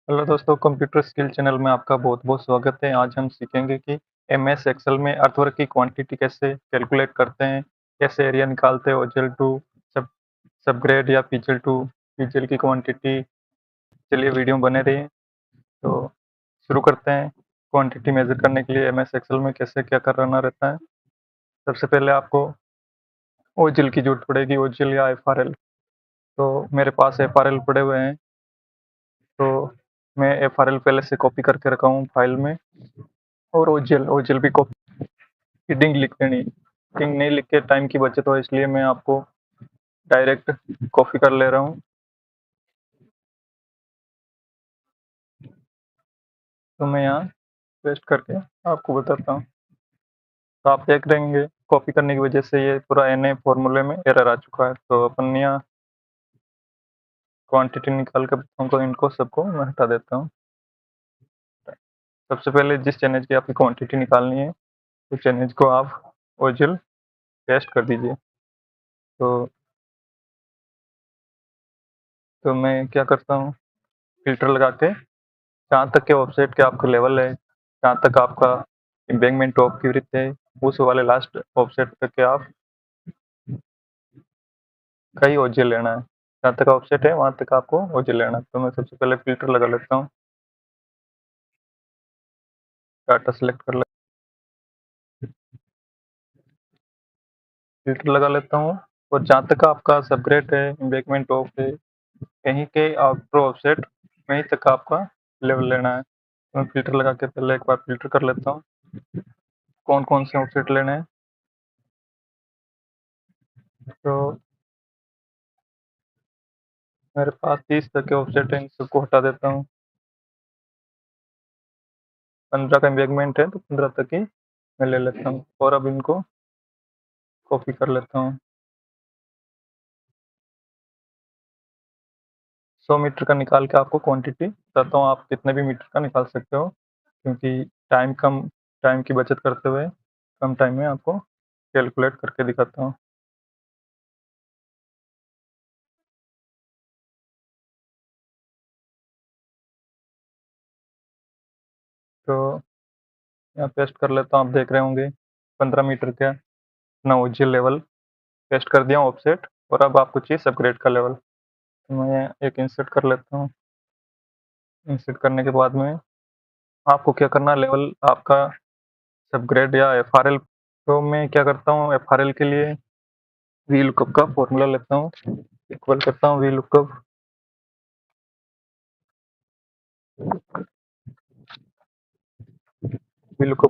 Hello दोस्तों, computer skill channel में आपका बहुत-बहुत स्वागत है। आज हम सीखेंगे कि एमएस एक्सेल में अर्थवर्क की क्वांटिटी कैसे कैलकुलेट करते हैं, कैसे एरिया निकालते हैं, ओजेल टू सब सबग्रेड या पीजेल टू पीजेल की क्वांटिटी। चलिए वीडियो में बने रहिए। तो शुरू करते हैं। क्वांटिटी मेज़र करने के लिए एमएस एक्सेल में कैसे क्या करना रहता है। सबसे पहले आपको ओजेल की ज़रूरत पड़ेगी, ओजेल या एफआरएल। तो मेरे पास एफआरएल पड़े हुए हैं, तो मैं एफआरएल पहले से कॉपी करके रखा हूँ फाइल में। और ओजेल ओजेल भी कॉपी हेडिंग लिख देनी। हेडिंग नहीं लिख के टाइम की बचत हो, इसलिए मैं आपको डायरेक्ट कॉपी कर ले रहा हूँ। तो मैं यहाँ पेस्ट करके आपको बताता हूँ। तो आप देख रहेंगे कॉपी करने की वजह से ये पूरा एन फॉर्मूले में एरर आ चुका है। तो अपन यहाँ क्वांटिटी निकाल के बताऊँ, तो इनको सबको मैं हटा देता हूँ। सबसे पहले जिस चैनल की आपकी क्वांटिटी निकालनी है, उस चैनल को आप ओरिजिनल पेस्ट कर दीजिए। तो मैं क्या करता हूँ, फ़िल्टर लगा के जहाँ तक के ऑफसेट के आपका लेवल है, जहाँ तक आपका एम्बैंकमेंट टॉप की वृत्त है, उस वाले लास्ट ऑफसेट तक के आप का ही ओरिजिन लेना है। जहाँ तक ऑफसेट है, वहाँ तक आपको ओरिजिन लेना है। तो मैं सबसे पहले फ़िल्टर लगा लेता हूँ, डाटा सेलेक्ट कर ले फ़िल्टर लगा लेता हूँ। और जहाँ तक आपका सबग्रेड है, एम्बैंकमेंट टॉप है, कहीं के आउटर ऑफसेट वहीं तक आपका लेवल लेना है। तो मैं फ़िल्टर लगा के पहले एक बार फ़िल्टर कर लेता हूँ, कौन-कौन से ऑफसेट लेने हैं। तो मेरे पास 30 तक के ऑफसेट हैं, इन सबको हटा देता हूँ। 15 का एम्बैंकमेंट है, तो 15 तक ही मैं ले लेता हूँ। और अब इनको कॉपी कर लेता हूँ। 100 मीटर का निकाल के आपको क्वांटिटी बताता हूँ, आप कितने भी मीटर का निकाल सकते हो, क्योंकि टाइम की बचत करते हुए कम टाइम में आपको कैलकुलेट करके दिखाता हूँ। तो यहाँ पेस्ट कर लेता हूँ, आप देख रहे होंगे 15 मीटर का अपना ओरिजिनल लेवल पेस्ट कर दिया ऑफसेट। और अब आपको चाहिए सबग्रेड का लेवल, तो मैं एक इंसर्ट कर लेता हूँ। इंसर्ट करने के बाद में आपको क्या करना है, लेवल आपका सबग्रेड या एफआरएल। तो मैं क्या करता हूँ, एफआरएल के लिए वी लुकअप का फॉर्मूला लेता हूँ, इक्वल करता हूँ वी लुकअप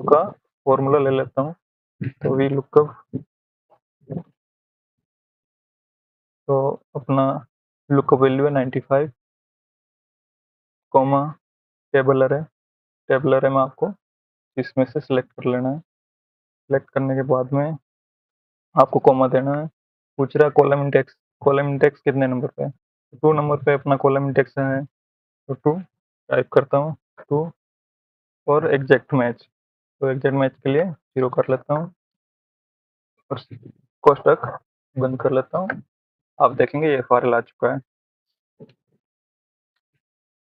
का फॉर्मूला ले लेता हूँ। तो वी लुकअप, तो अपना लुकअप वैल्यू है 95, कॉमा टेबलर है। टेबलर है में आपको इसमें से सिलेक्ट कर लेना है। सिलेक्ट करने के बाद में आपको कॉमा देना है। पूछ रहा है कॉलम इंडेक्स कितने नंबर पे है। 2 नंबर पे अपना कॉलम इंडेक्स है, तो 2 टाइप करता हूँ। 2 और एग्जैक्ट मैच, तो एग्जैक्ट मैच के लिए 0 कर लेता हूँ और कोष्ठक बंद कर लेता हूँ। आप देखेंगे ये फाइल आ चुका है।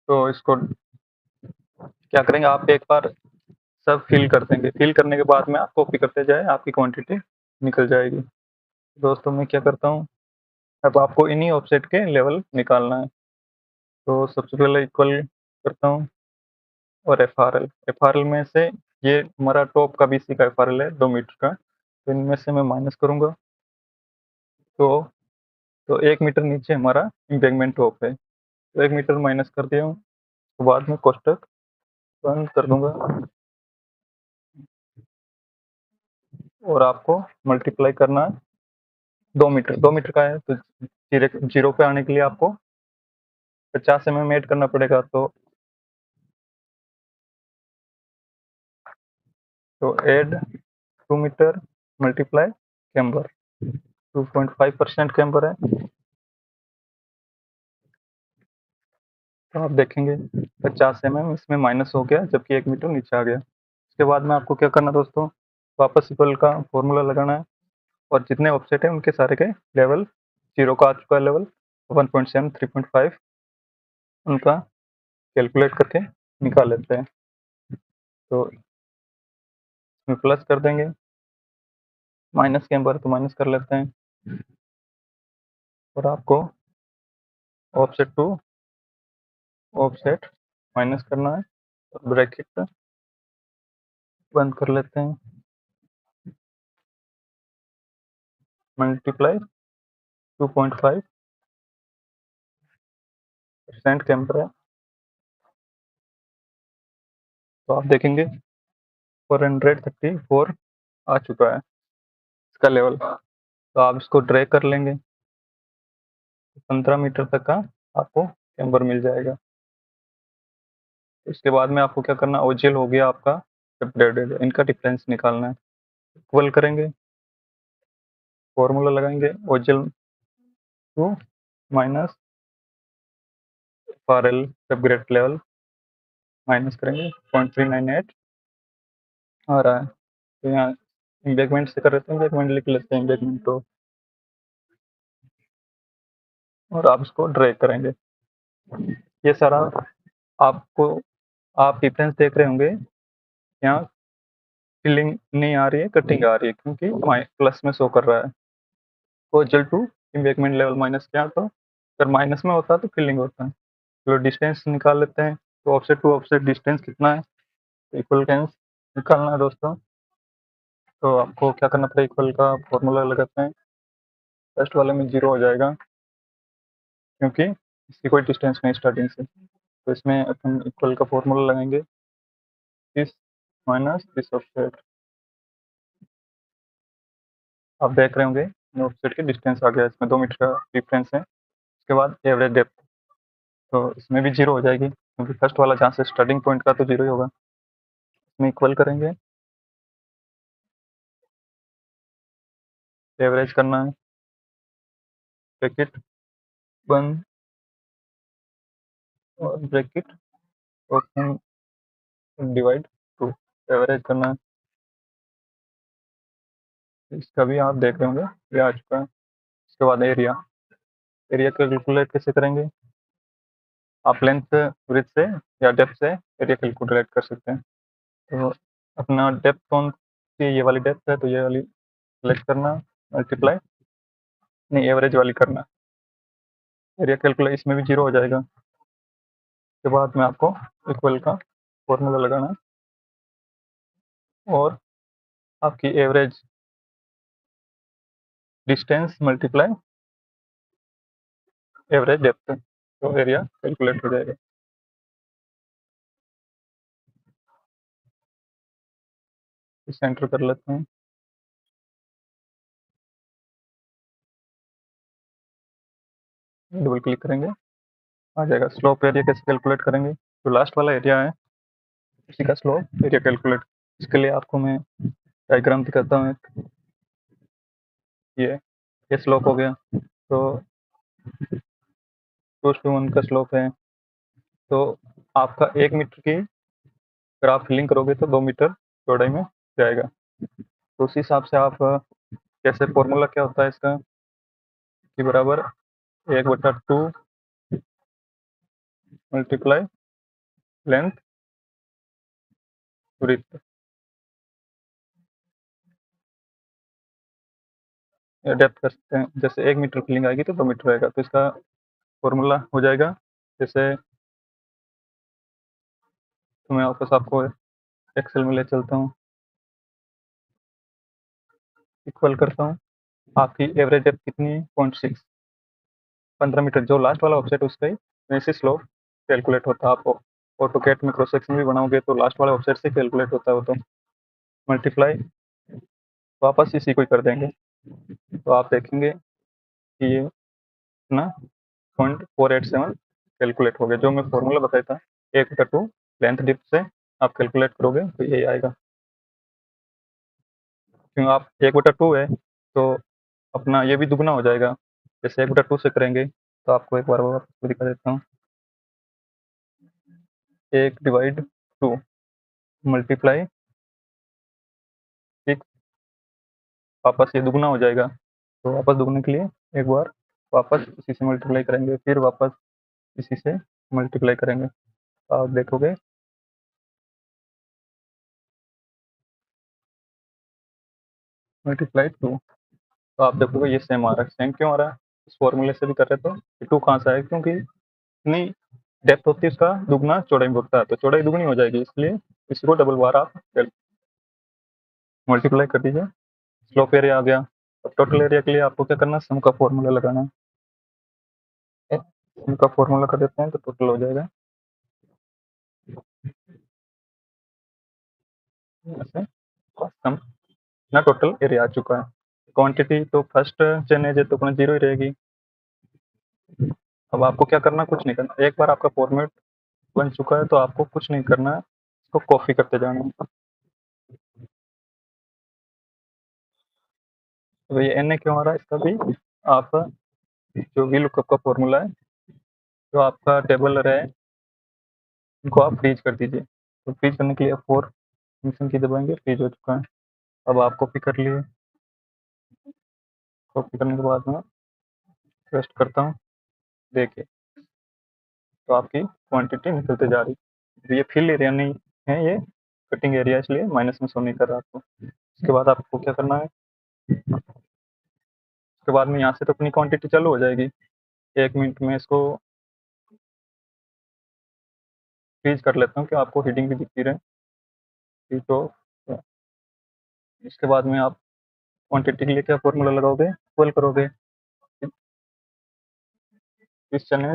तो इसको क्या करेंगे, आप एक बार सब फिल कर देंगे। फिल करने के बाद में आप कॉपी करते जाए, आपकी क्वांटिटी निकल जाएगी। दोस्तों मैं क्या करता हूँ, अब आपको इन्हीं ऑफसेट के लेवल निकालना है। तो सबसे पहले इक्वल करता हूँ और एफआरएल में से ये हमारा टॉप का बीसी का एफआरएल है 2 मीटर का, तो इनमें से मैं माइनस करूँगा। तो 1 मीटर नीचे हमारा एम्बैंकमेंट टॉप है, तो 1 मीटर माइनस कर दिया हूँ। तो बाद में कोष्ठक बंद कर दूंगा और आपको मल्टीप्लाई करना है 2 मीटर। 2 मीटर का है, तो जीरो पे आने के लिए आपको 50 ऐड करना पड़ेगा। तो add 2 meter multiply camber, 2.5% camber है। तो आप देखेंगे 50 इसमें माइनस हो गया, जबकि 1 मीटर नीचे आ गया। उसके बाद में आपको क्या करना है दोस्तों, वापस इक्वल का फॉर्मूला लगाना है और जितने ऑफसेट है उनके सारे के लेवल 0 का आ चुका है, लेवल 1.7 3.5 उनका कैलकुलेट करके निकाल लेते हैं। तो इसमें प्लस कर देंगे, माइनस के बार तो माइनस कर लेते हैं, और आपको ऑफसेट टू ऑफसेट माइनस करना है, और ब्रैकेट बंद कर लेते हैं, मल्टीप्लाई 2.5% के अंदर है। तो आप देखेंगे 434 आ चुका है इसका लेवल। तो आप इसको ड्रैग कर लेंगे, 15 मीटर तक का आपको कैम्बर मिल जाएगा। इसके बाद में आपको क्या करना, ओजेल हो गया आपका सेपरेटेड, इनका डिफरेंस निकालना है। इक्वल करेंगे, फॉर्मूला लगाएंगे, ओजेल टू माइनस फार एल सेपरेट लेवल, माइनस करेंगे 0.398 आ रहा है। तो यहाँ इम्बैकमेंट से कर रहे थे, इम्बैकमेंट लिख लेते हैं, इम्बैकमेंट तो, और आप इसको ड्रैग करेंगे। ये सारा आपको, आप डिफरेंस देख रहे होंगे, यहाँ फिलिंग नहीं आ रही है, कटिंग आ रही है, क्योंकि प्लस में शो कर रहा है। ओजेल टू इम्बैकमेंट लेवल माइनस किया, तो अगर माइनस में होता है तो फिलिंग होता है। तो डिस्टेंस निकाल लेते हैं। तो ऑफसेट टू ऑफसेट डिस्टेंस कितना है, इक्वल निकालना है दोस्तों। तो आपको क्या करना पड़ेगा, इक्वल का फॉर्मूला लगाते हैं। फर्स्ट वाले में 0 हो जाएगा, क्योंकि इसकी कोई डिस्टेंस नहीं स्टार्टिंग से। तो इसमें अपन इक्वल का फॉर्मूला लगाएंगे, दिस माइनस दिस ऑफसेट। आप देख रहे होंगे ऑफसेट की डिस्टेंस आ गया, इसमें 2 मीटर का डिफरेंस है। उसके बाद एवरेज डेप्थ, तो इसमें भी 0 हो जाएगी, क्योंकि फर्स्ट वाला जहाँ से स्टार्टिंग पॉइंट का, तो 0 ही होगा। इसमें इक्वल करेंगे, एवरेज करना है, ब्रैकेट बंद और bracket open, divide two, average करना है। इसका भी आप देख रहे होंगे, ये आ चुका है। इसके बाद एरिया, एरिया कैलकुलेट कैसे करेंगे, आप लेंथ विड्थ से या डेप्थ से एरिया कैलकुलेट कर सकते हैं। तो अपना डेप्थ कौन सी, ये वाली डेप्थ है, तो ये वाली सेलेक्ट करना, मल्टीप्लाई, नहीं एवरेज वाली करना, एरिया कैलकुलेट, इसमें भी 0 हो जाएगा। उसके बाद में आपको इक्वल का फॉर्मूला लगाना है, और आपकी average distance multiply average depth, तो एरिया कैलकुलेट हो जाएगा। इसे एंटर कर लेते हैं, डबल क्लिक करेंगे, आ जाएगा। स्लोप एरिया कैसे कैलकुलेट करेंगे, जो लास्ट वाला एरिया है उसी का स्लोप एरिया कैलकुलेट। इसके लिए आपको मैं डायग्राम दिखाता हूँ एक, ये स्लोप हो गया। तो 2:1 का स्लोप है, तो आपका 1 मीटर की अगर आप फिलिंग करोगे तो 2 मीटर चौड़ाई में जाएगा। तो उस हिसाब से आप कैसे, फॉर्मूला क्या होता है इसका, कि बराबर 1/2 मल्टीप्लाई लेंथ विड्थ, या डेप्थ कर सकते हैं। जैसे 1 मीटर फिलिंग आएगी तो 2 मीटर आएगा, तो इसका फॉर्मूला हो जाएगा। जैसे तो मैं वापस आपको एक्सेल में ले चलता हूँ, इक्वल करता हूँ। आपकी एवरेज डेप्थ कितनी है, 0.6, 15 मीटर, जो लास्ट वाला ऑफसेट उसका ही वैसे स्लोप कैलकुलेट होता है। आप ऑटोकैड में क्रॉस सेक्शन भी बनाओगे तो लास्ट वाले ऑफसेट से कैलकुलेट होता है वो, तो मल्टीप्लाई वापस इसी को ही कर देंगे। तो आप देखेंगे कि ये अपना 0.487 कैलकुलेट हो गया, जो मैं फॉर्मूला बताया था 1/2 लेंथ डिप से आप कैलकुलेट करोगे तो यही आएगा। क्यों, आप 1/2 है तो अपना ये भी दुगना हो जाएगा। जैसे 1/2 से करेंगे, तो आपको एक बार और आपको दिखा देता हूँ, 1/2 मल्टीप्लाई 6, वापस ये दुगना हो जाएगा। तो वापस दुगने के लिए एक बार वापस इसी से मल्टीप्लाई करेंगे, फिर वापस इसी से मल्टीप्लाई करेंगे। आप देखोगे मल्टीप्लाई 2, तो आप देखोगे ये सेम आ रहा है। सेम क्यों आ रहा है? इस फॉर्मूले से भी कर रहे तो ये 2 कहाँ से आएगा? क्योंकि इतनी डेप्थ होती है उसका दुगना चौड़ाई में होता है, तो चौड़ाई दुगनी हो जाएगी, इसलिए इसको डबल बार आप मल्टीप्लाई कर दीजिए। स्लोप एरिया आ गया। अब टोटल एरिया के लिए आपको क्या करना है? सम का फॉर्मूला लगाना है। सम का फॉर्मूला कर देते हैं तो टोटल हो जाएगा ऐसे। सम ना टोटल एरिया आ चुका है। क्वांटिटी तो फर्स्ट चेन है तो अपना जीरो ही रहेगी। अब आपको क्या करना? कुछ नहीं करना। एक बार आपका फॉर्मेट बन चुका है तो आपको कुछ नहीं करना है, इसको कॉपी करते जाना है। तो ये एन ए क्यों आ रहा है इसका भी? आप जो वी लुकअप का फॉर्मूला है, जो आपका टेबल रहे, इनको आप फ्रीज कर दीजिए। तो फ्रीज करने के लिए फोर फंक्शन की दबाएंगे, फ्रीज हो चुका है। अब आप कॉपी कर लिए। कॉपी करने के बाद में पेस्ट करता हूँ, देखिए तो आपकी क्वांटिटी निकलते जा रही है। तो ये फिल एरिया नहीं है, ये कटिंग एरिया, इसलिए माइनस में शो नहीं कर रहा आपको। उसके बाद आपको क्या करना है? उसके बाद में यहाँ से तो अपनी क्वांटिटी चालू हो जाएगी। 1 मिनट में इसको फ्रीज कर लेता हूँ कि आपको हीटिंग भी दिखती रहे। तो इसके बाद में आप क्वांटिटी के लिए क्या फॉर्मूला लगाओगे? इक्वल करोगे 30 चने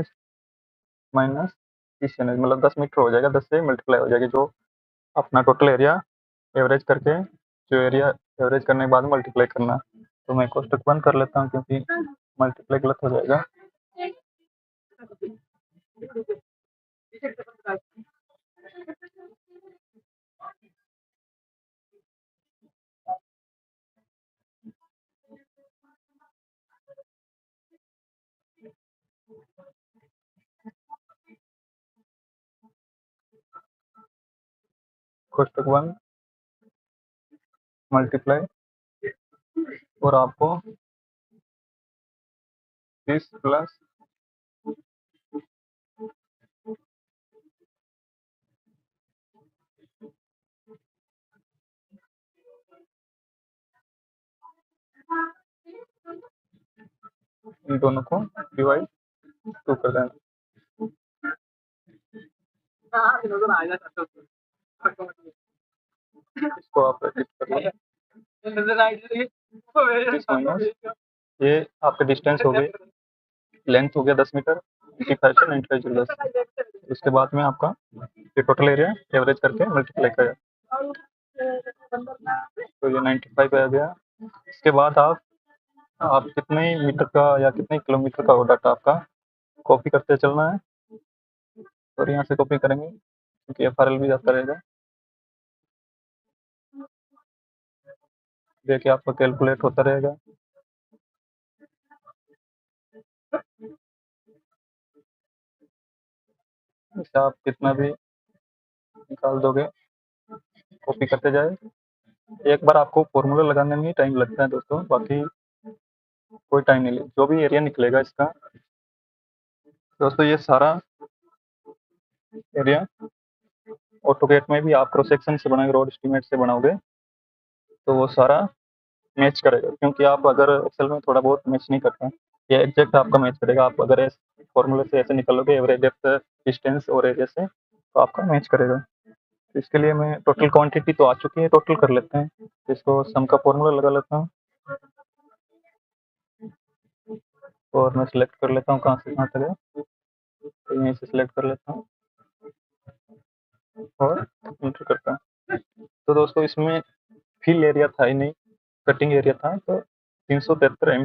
माइनस 30 चने, मतलब 10 मीटर हो जाएगा, 10 से मल्टीप्लाई हो जाएगी जो अपना टोटल एरिया एवरेज करके, जो एरिया एवरेज करने के बाद मल्टीप्लाई करना। तो मैं कोष्टक बंद कर लेता हूँ क्योंकि मल्टीप्लाई गलत हो जाएगा। कोष्टक बंद, मल्टीप्लाई, और आपको 30 प्लस इन दोनों को डिवाइड 2 कर देना। इसको आप एडिट कर लो। 30 माइनस ये आपके डिस्टेंस हो गई, लेंथ हो गया 10 मीटर, 85 से 95 जो 10। उसके बाद में आपका ये टोटल एरिया एवरेज करके मल्टीप्लाई करें, तो ये 95 आ गया। इसके बाद आप कितने मीटर का या कितने किलोमीटर का वो डाटा आपका कॉपी करते चलना है, और यहाँ से कॉपी करेंगे क्योंकि एफ भी जाता रहेगा। देखिए आपका कैलकुलेट होता रहेगा। इससे आप कितना भी निकाल दोगे, कॉपी करते जाए। एक बार आपको फॉर्मूला लगाने में ही टाइम लगता है दोस्तों, बाकी कोई टाइम नहीं ले, जो भी एरिया निकलेगा इसका। दोस्तों ये सारा एरिया ऑटोकेट में भी आप क्रॉस सेक्शन से बनाओगे, रोड एस्टीमेट से बनाओगे तो वो सारा मैच करेगा, क्योंकि आप अगर एक्सेल में थोड़ा बहुत मैच नहीं करता, ये एग्जैक्ट आपका मैच करेगा। आप अगर फॉर्मूले से ऐसे निकालोगे एवरेज डेप्थ डिस्टेंस और एरिया से, तो आपका मैच करेगा। तो इसके लिए मैं टोटल क्वांटिटी तो आ चुकी है, टोटल कर लेते हैं। तो इसको सम का फॉर्मूला लगा लेता हूँ, और मैं सिलेक्ट कर लेता हूँ कहाँ से कहाँ तक है, तो यहीं से सिलेक्ट कर लेता हूँ और इंटर करता हूँ। तो दोस्तों इसमें फिल एरिया था ही नहीं, कटिंग एरिया था, तो 373 एम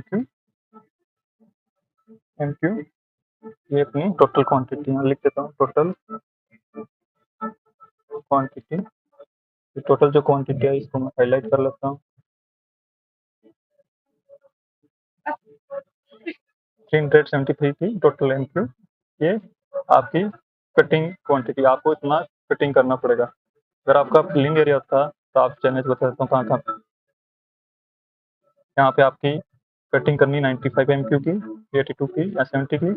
क्यू ये अपनी टोटल क्वांटिटी यहाँ लिख देता हूँ। टोटल क्वांटिटी, टोटल जो क्वांटिटी है इसको मैं हाईलाइट कर लेता हूँ। 373 थी टोटल एमक्यू। ये आपकी कटिंग क्वांटिटी, आपको इतना कटिंग करना पड़ेगा। अगर आपका फिलिंग एरिया था तो आप चैनल बता देता हूँ कहाँ कहाँ। यहाँ पे आपकी कटिंग करनी 95 एमक्यू की, 82 की या 70 की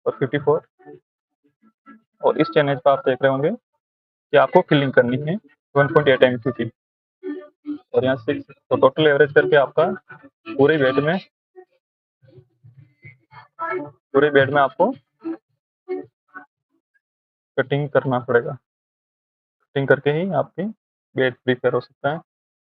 और 54 और इस चैनल पर आप देख रहे होंगे कि आपको फिलिंग करनी है 1.8 एमपी की, और यहाँ 6, तो टोटल एवरेज करके आपका पूरे बेड में आपको कटिंग करना पड़ेगा। कटिंग करके ही आपकी बेड प्रिपेयर हो सकता है।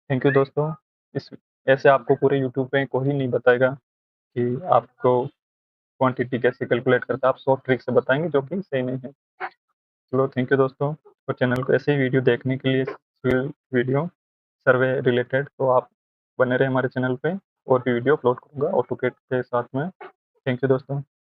थैंक यू दोस्तों। इस ऐसे आपको पूरे यूट्यूब पे कोई नहीं बताएगा कि आपको क्वांटिटी कैसे कैलकुलेट करता है, आप शॉर्ट ट्रिक से बताएंगे जो कि सही नहीं है। चलो थैंक यू दोस्तों। और चैनल को ऐसे ही वीडियो देखने के लिए, वीडियो सर्वे रिलेटेड, तो आप बने रहे हमारे चैनल पे, और भी वीडियो अपलोड करूँगा ऑटोकेड के साथ में। थैंक यू दोस्तों।